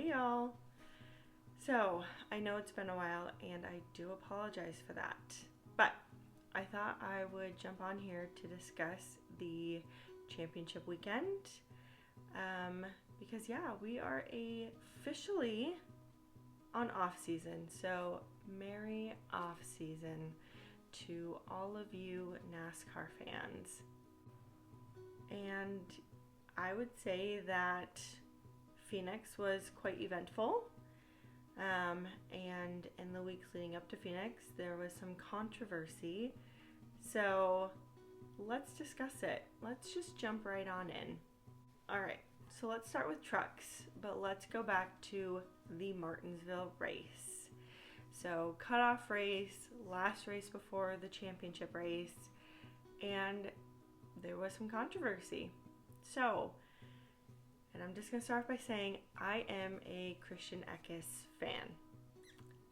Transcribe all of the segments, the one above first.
Hey y'all. So, I know it's been a while and I do apologize for that. But I thought I would jump on here to discuss the championship weekend. Because we are officially on off season. So, merry off season to all of you NASCAR fans. And I would say that Phoenix was quite eventful. And in the weeks leading up to Phoenix, there was some controversy. So let's discuss it. Let's just jump right on in. All right, so let's start with trucks, but let's go back to the Martinsville race. So cutoff race, last race before the championship race, and there was some controversy. And I'm just going to start by saying I am a Christian Eckes fan.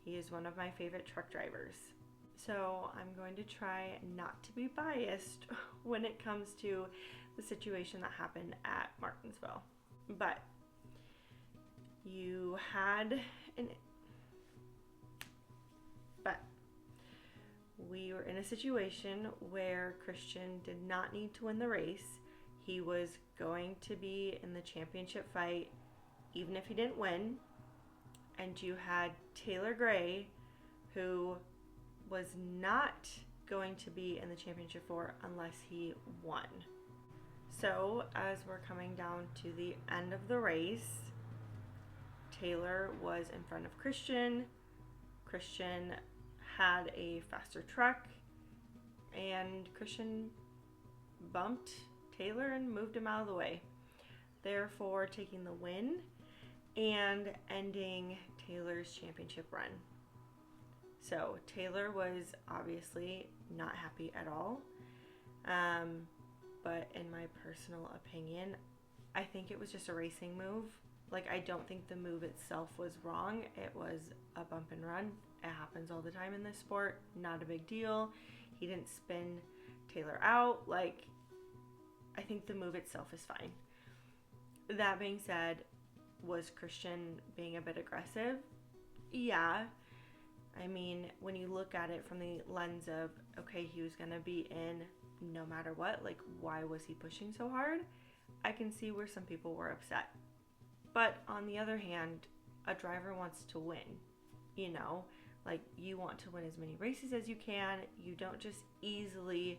He is one of my favorite truck drivers. So I'm going to try not to be biased when it comes to the situation that happened at Martinsville. But we were in a situation where Christian did not need to win the race. He was going to be in the championship fight even if he didn't win. And you had Taylor Gray, who was not going to be in the championship unless he won. So as we're coming down to the end of the race, Taylor was in front of Christian. Christian had a faster truck, and Christian bumped Taylor and moved him out of the way, therefore taking the win and ending Taylor's championship run. So Taylor was obviously not happy at all, but in my personal opinion, I think it was just a racing move. I don't think the move itself was wrong. It was a bump and run. It happens all the time in this sport. Not a big deal. He didn't spin Taylor out. I think the move itself is fine. That being said, was Christian being a bit aggressive? Yeah. I mean, when you look at it from the lens of, okay, he was going to be in no matter what, why was he pushing so hard? I can see where some people were upset. But on the other hand, a driver wants to win, you want to win as many races as you can. You don't just easily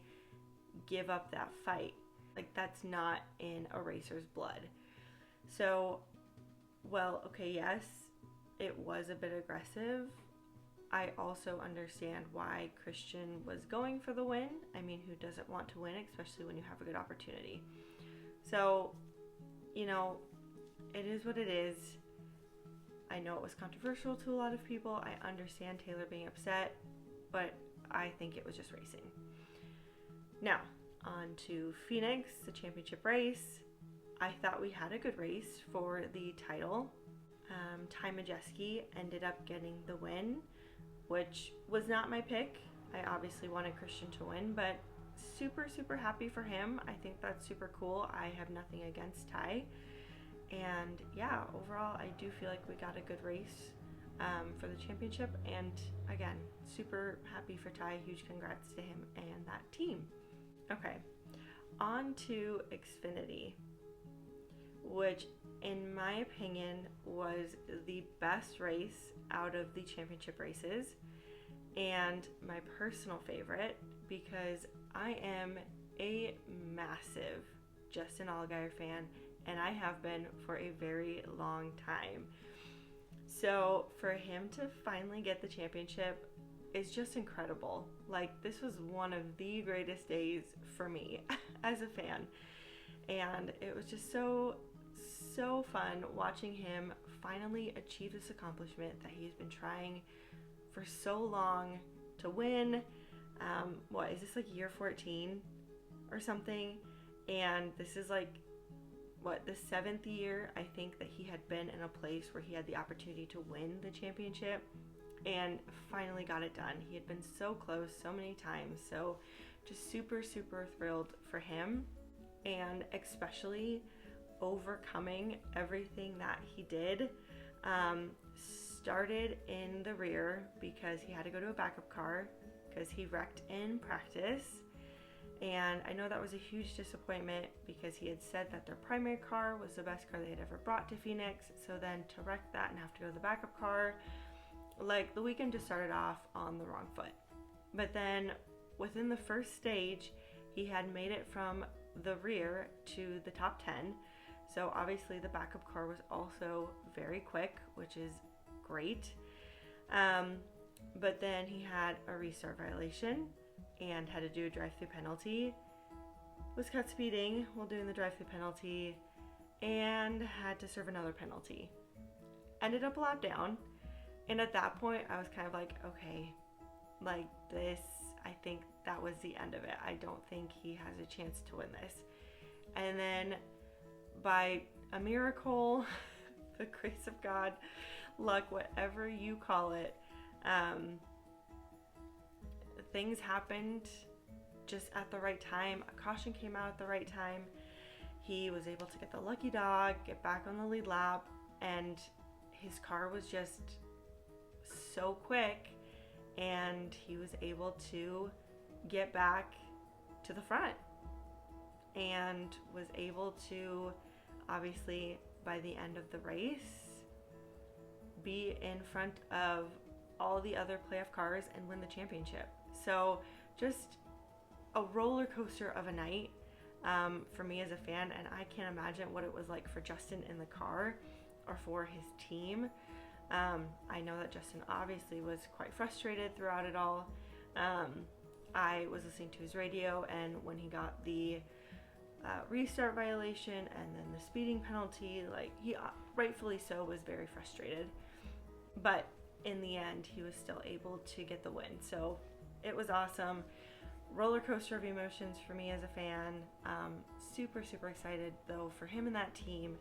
give up that fight. That's not in a racer's blood. So, yes, it was a bit aggressive. I also understand why Christian was going for the win. I mean, who doesn't want to win, especially when you have a good opportunity? So, it is what it is. I know it was controversial to a lot of people. I understand Taylor being upset, but I think it was just racing. Now, on to Phoenix, the championship race. I thought we had a good race for the title. Ty Majeski ended up getting the win, which was not my pick. I obviously wanted Christian to win, but super, super happy for him. I think that's super cool. I have nothing against Ty. And overall, I do feel like we got a good race for the championship. And again, super happy for Ty. Huge congrats to him and that team. Okay, on to Xfinity, which in my opinion was the best race out of the championship races and my personal favorite because I am a massive Justin Allgaier fan, and I have been for a very long time. So for him to finally get the championship is just incredible. This was one of the greatest days for me as a fan. And it was just so fun watching him finally achieve this accomplishment that he's been trying for so long to win. Is this year 14 or something? And this is the 7th year, I think, that he had been in a place where he had the opportunity to win the championship and finally got it done. He had been so close so many times. So just super, super thrilled for him, and especially overcoming everything that he did. started in the rear because he had to go to a backup car because he wrecked in practice. And I know that was a huge disappointment because he had said that their primary car was the best car they had ever brought to Phoenix. So then to wreck that and have to go to the backup car, like the weekend just started off on the wrong foot. But then within the first stage, he had made it from the rear to the top 10. So obviously the backup car was also very quick, which is great. But then he had a restart violation and had to do a drive-through penalty, was caught speeding while doing the drive-through penalty, and had to serve another penalty. Ended up a lap down, and at that point I was kind of like, okay, like this, I think that was the end of it. I don't think he has a chance to win this. And then by a miracle, the grace of God, luck, whatever you call it, things happened just at the right time. A caution came out at the right time. He was able to get the lucky dog, get back on the lead lap, and his car was just so quick, and he was able to get back to the front and was able to, obviously, by the end of the race, be in front of all the other playoff cars and win the championship. So just a roller coaster of a night for me as a fan, and I can't imagine what it was like for Justin in the car or for his team. I know that Justin obviously was quite frustrated throughout it all. I was listening to his radio, and when he got the restart violation and then the speeding penalty, like he rightfully so was very frustrated. But in the end, he was still able to get the win. So it was awesome. Roller coaster of emotions for me as a fan. Super, super excited though for him and that team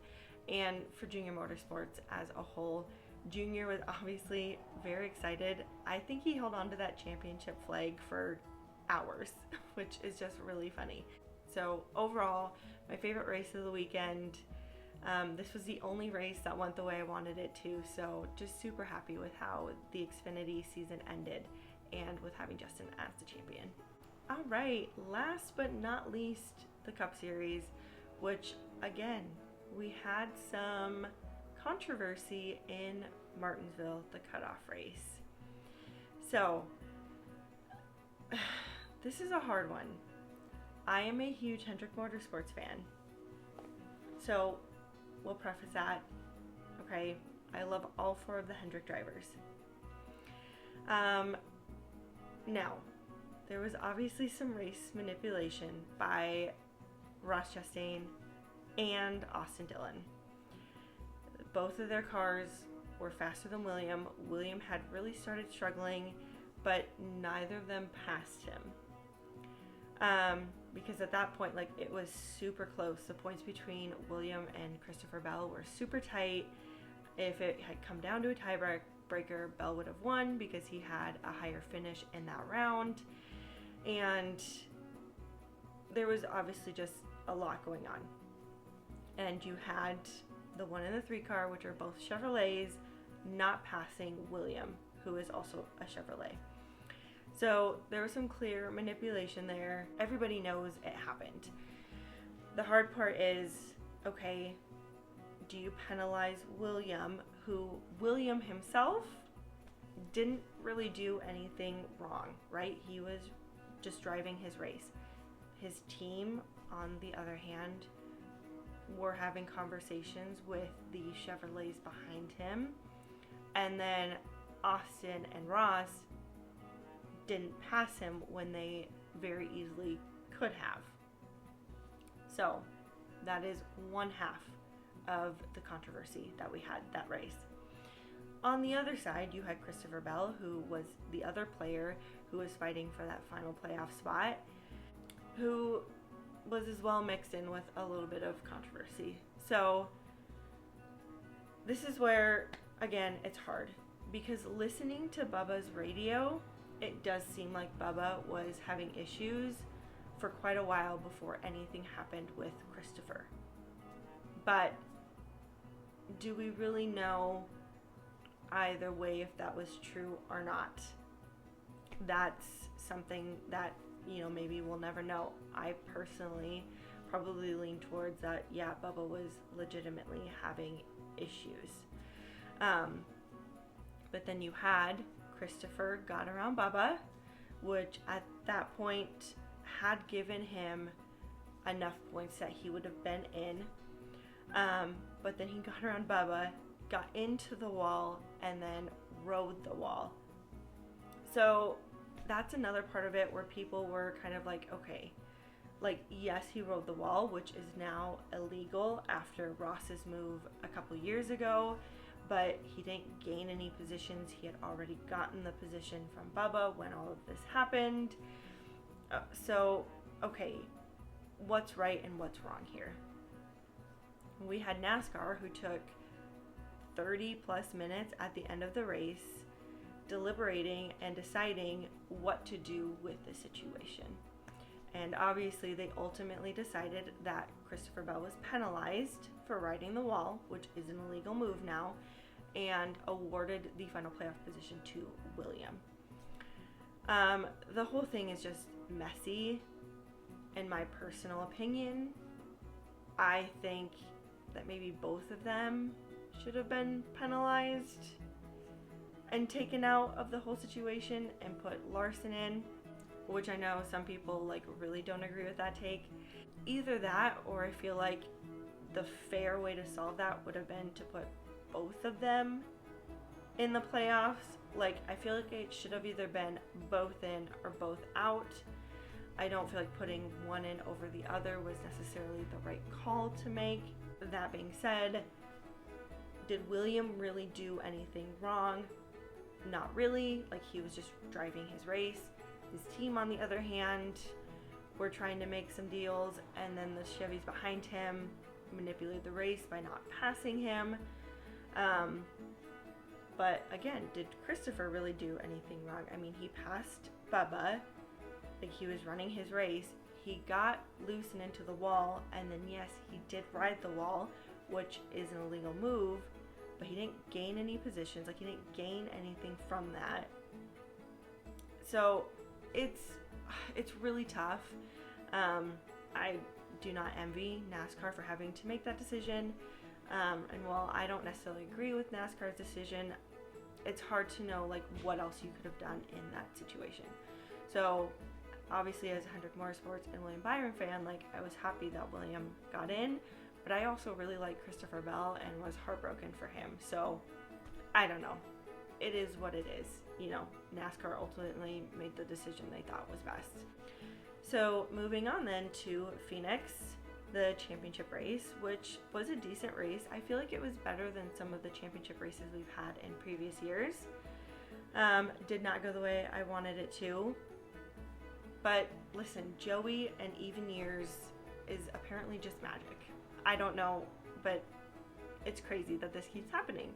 and for Junior Motorsports as a whole. Junior was obviously very excited. I think he held on to that championship flag for hours, which is just really funny. So overall, my favorite race of the weekend. This was the only race that went the way I wanted it to, so just super happy with how the Xfinity season ended and with having Justin as the champion. All right, last but not least, the Cup Series, which again, we had some controversy in Martinsville, the cutoff race. So, this is a hard one. I am a huge Hendrick Motorsports fan. So, we'll preface that. Okay, I love all four of the Hendrick drivers. Now, there was obviously some race manipulation by Ross Chastain and Austin Dillon. Both of their cars were faster than William. William had really started struggling, but neither of them passed him. Because at that point, like, it was super close. The points between William and Christopher Bell were super tight. If it had come down to a tiebreaker, Bell would have won because he had a higher finish in that round. And there was obviously just a lot going on. And you had the 1 and the 3 car, which are both Chevrolets, not passing William, who is also a Chevrolet. So there was some clear manipulation there. Everybody knows it happened. The hard part is, okay, do you penalize William, who William himself didn't really do anything wrong, right? He was just driving his race. His team, on the other hand, were having conversations with the Chevrolets behind him. And then Austin and Ross didn't pass him when they very easily could have. So that is one half of the controversy that we had that race. On the other side, you had Christopher Bell, who was the other player who was fighting for that final playoff spot, who was as well mixed in with a little bit of controversy. So this is where, again, it's hard, because listening to Bubba's radio, it does seem like Bubba was having issues for quite a while before anything happened with Christopher. But do we really know either way if that was true or not. That's something that, maybe we'll never know. I personally probably lean towards that, yeah, Bubba was legitimately having issues. But then you had Christopher got around Bubba, which at that point had given him enough points that he would have been in. But then he got around Bubba, got into the wall, and then rode the wall. So that's another part of it where people were kind of like, okay, like, yes, he rode the wall, which is now illegal after Ross's move a couple years ago, but he didn't gain any positions. He had already gotten the position from Bubba when all of this happened. So, okay, what's right and what's wrong here? We had NASCAR, who took 30 plus minutes at the end of the race deliberating and deciding what to do with the situation. And obviously they ultimately decided that Christopher Bell was penalized for riding the wall, which is an illegal move now, and awarded the final playoff position to William. The whole thing is just messy. In my personal opinion, I think that maybe both of them should have been penalized and taken out of the whole situation and put Larson in, which I know some people really don't agree with that take. Either that, or I feel like the fair way to solve that would have been to put both of them in the playoffs. I feel like it should have either been both in or both out. I don't feel like putting one in over the other was necessarily the right call to make. That being said, did William really do anything wrong? Not really. He was just driving his race. His team, on the other hand, were trying to make some deals, and then the Chevys behind him manipulated the race by not passing him. But again, did Christopher really do anything wrong? I mean, he passed Bubba. He was running his race. He got loose and into the wall, and then yes, he did ride the wall, which is an illegal move, but he didn't gain any positions. He didn't gain anything from that. So it's really tough. I do not envy NASCAR for having to make that decision. And while I don't necessarily agree with NASCAR's decision, it's hard to know what else you could have done in that situation. So obviously, as a 100 Motorsports and William Byron fan, I was happy that William got in, but I also really like Christopher Bell and was heartbroken for him. So I don't know. It is what it is. NASCAR ultimately made the decision they thought was best. So moving on then to Phoenix, the championship race, which was a decent race. I feel like it was better than some of the championship races we've had in previous years. Did not go the way I wanted it to. But listen, Joey and even years is apparently just magic. I don't know, but it's crazy that this keeps happening.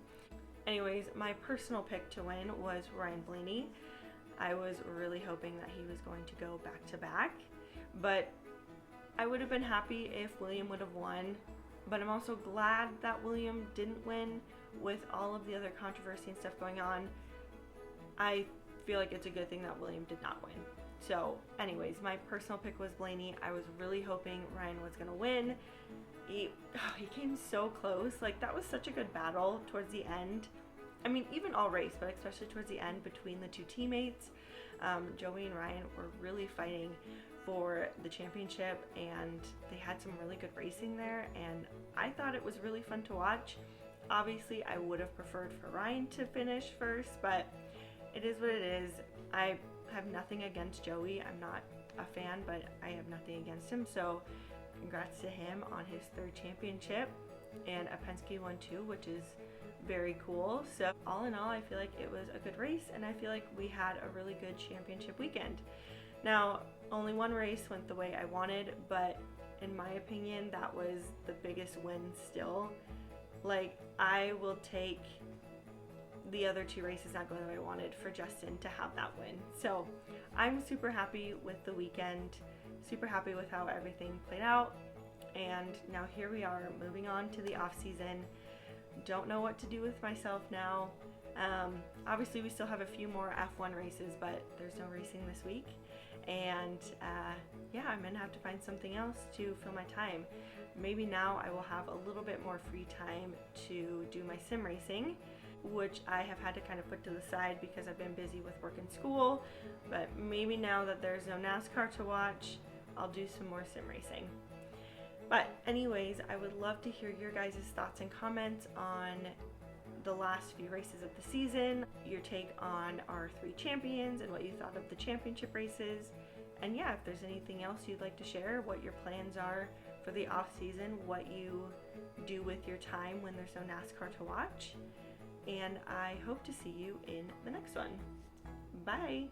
Anyways, my personal pick to win was Ryan Blaney. I was really hoping that he was going to go back to back, but I would have been happy if William would have won. But I'm also glad that William didn't win with all of the other controversy and stuff going on. I feel like it's a good thing that William did not win. So anyways, my personal pick was Blaney. I was really hoping Ryan was going to win. He came so close. That was such a good battle towards the end. I mean, even all race, but especially towards the end between the two teammates. Joey and Ryan were really fighting for the championship, and they had some really good racing there, and I thought it was really fun to watch. Obviously, I would have preferred for Ryan to finish first, but it is what it is. I have nothing against Joey. I'm not a fan, but I have nothing against him, so congrats to him on his third championship, and a Penske one too, which is very cool. So all in all, I feel like it was a good race, and I feel like we had a really good championship weekend. Now, only one race went the way I wanted, but in my opinion, that was the biggest win still. I will take the other two races not going the way I wanted for Justin to have that win. So I'm super happy with the weekend, super happy with how everything played out, and now here we are moving on to the off season. Don't know what to do with myself now. Obviously, we still have a few more F1 races, but there's no racing this week. And yeah, I'm going to have to find something else to fill my time. Maybe now I will have a little bit more free time to do my sim racing, which I have had to kind of put to the side because I've been busy with work and school. But maybe now that there's no NASCAR to watch, I'll do some more sim racing. But anyways, I would love to hear your guys' thoughts and comments on the last few races of the season, your take on our 3 champions and what you thought of the championship races. And yeah, if there's anything else you'd like to share, what your plans are for the off season, what you do with your time when there's no NASCAR to watch. And I hope to see you in the next one. Bye!